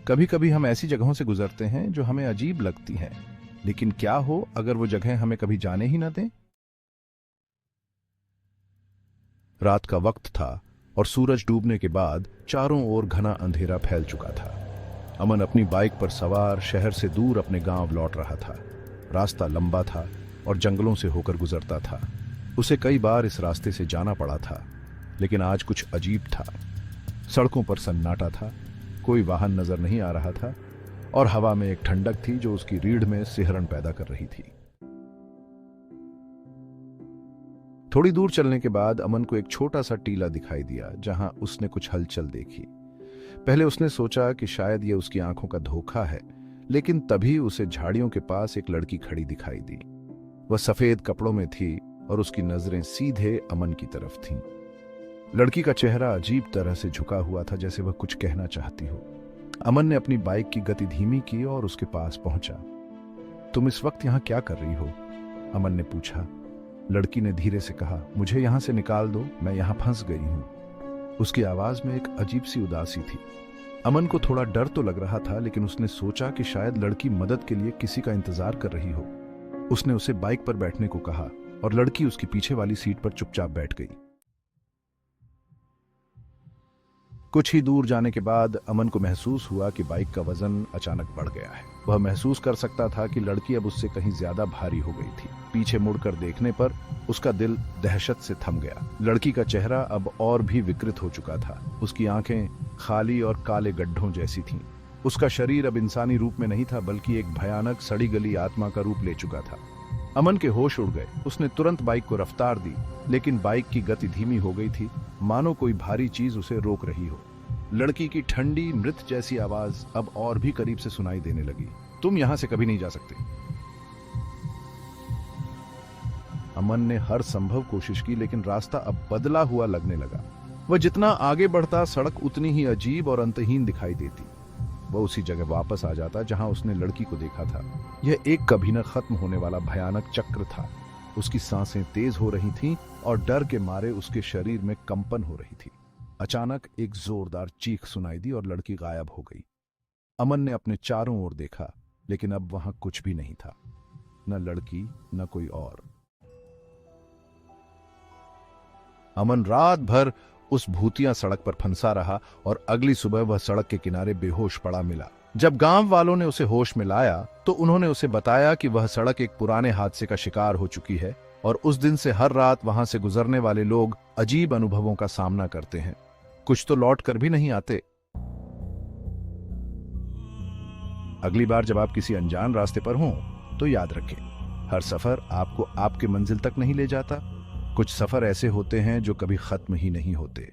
कभी कभी हम ऐसी जगहों से गुजरते हैं जो हमें अजीब लगती हैं, लेकिन क्या हो अगर वो जगह हमें कभी जाने ही न दें। रात का वक्त था और सूरज डूबने के बाद चारों ओर घना अंधेरा फैल चुका था। अमन अपनी बाइक पर सवार शहर से दूर अपने गांव लौट रहा था। रास्ता लंबा था और जंगलों से होकर गुजरता था। उसे कई बार इस रास्ते से जाना पड़ा था, लेकिन आज कुछ अजीब था। सड़कों पर सन्नाटा था, कोई वाहन नजर नहीं आ रहा था और हवा में एक ठंडक थी जो उसकी रीढ़ में सिहरन पैदा कर रही थी। थोड़ी दूर चलने के बाद अमन को एक छोटा सा टीला दिखाई दिया जहां उसने कुछ हलचल देखी। पहले उसने सोचा कि शायद यह उसकी आंखों का धोखा है, लेकिन तभी उसे झाड़ियों के पास एक लड़की खड़ी दिखाई दी। वह सफेद कपड़ों में थी और उसकी नजरें सीधे अमन की तरफ थीं। लड़की का चेहरा अजीब तरह से झुका हुआ था, जैसे वह कुछ कहना चाहती हो। अमन ने अपनी बाइक की गति धीमी की और उसके पास पहुंचा। तुम इस वक्त यहां क्या कर रही हो? अमन ने पूछा। लड़की ने धीरे से कहा, मुझे यहां से निकाल दो, मैं यहां फंस गई हूं। उसकी आवाज में एक अजीब सी उदासी थी। अमन को थोड़ा डर तो लग रहा था, लेकिन उसने सोचा कि शायद लड़की मदद के लिए किसी का इंतजार कर रही हो। उसने उसे बाइक पर बैठने को कहा और लड़की उसकी पीछे वाली सीट पर चुपचाप बैठ गई। कुछ ही दूर जाने के बाद अमन को महसूस हुआ कि बाइक का वजन अचानक बढ़ गया है। वह महसूस कर सकता था कि लड़की अब उससे कहीं ज्यादा भारी हो गई थी। पीछे मुड़कर देखने पर उसका दिल दहशत से थम गया। लड़की का चेहरा अब और भी विकृत हो चुका था। उसकी आंखें खाली और काले गड्ढों जैसी थीं। उसका शरीर अब इंसानी रूप में नहीं था, बल्कि एक भयानक सड़ी गली आत्मा का रूप ले चुका था। अमन के होश उड़ गए। उसने तुरंत बाइक को रफ्तार दी, लेकिन बाइक की गति धीमी हो गई थी, मानो कोई भारी चीज उसे रोक रही हो। लड़की की ठंडी मृत जैसी आवाज अब और भी करीब से सुनाई देने लगी। तुम यहां से कभी नहीं जा सकते। अमन ने हर संभव कोशिश की, लेकिन रास्ता अब बदला हुआ लगने लगा। वह जितना आगे बढ़ता, सड़क उतनी ही अजीब और अंतहीन दिखाई देती। वह उसी जगह वापस आ जाता जहां उसने लड़की को देखा था। यह एक कभी न खत्म होने वाला भयानक चक्र था। उसकी सांसें तेज हो रही थीं और डर के मारे उसके शरीर में कंपन हो रही थी। अचानक एक जोरदार चीख सुनाई दी और लड़की गायब हो गई। अमन ने अपने चारों ओर देखा, लेकिन अब वहां कुछ भी नहीं था। न लड़की, न कोई और। अमन रात भर उस भूतिया सड़क पर फंसा रहा और अगली सुबह वह सड़क के किनारे बेहोश पड़ा मिला। जब गांव वालों ने उसे होश में लाया तो उन्होंने उसे बताया कि वह सड़क एक पुराने हादसे का शिकार हो चुकी है और उस दिन से हर रात वहां से गुजरने वाले लोग अजीब अनुभवों का सामना करते हैं। कुछ तो लौट कर भी नहीं आते। अगली बार जब आप किसी अनजान रास्ते पर हों तो याद रखें, हर सफर आपको आपके मंजिल तक नहीं ले जाता। कुछ सफर ऐसे होते हैं जो कभी खत्म ही नहीं होते।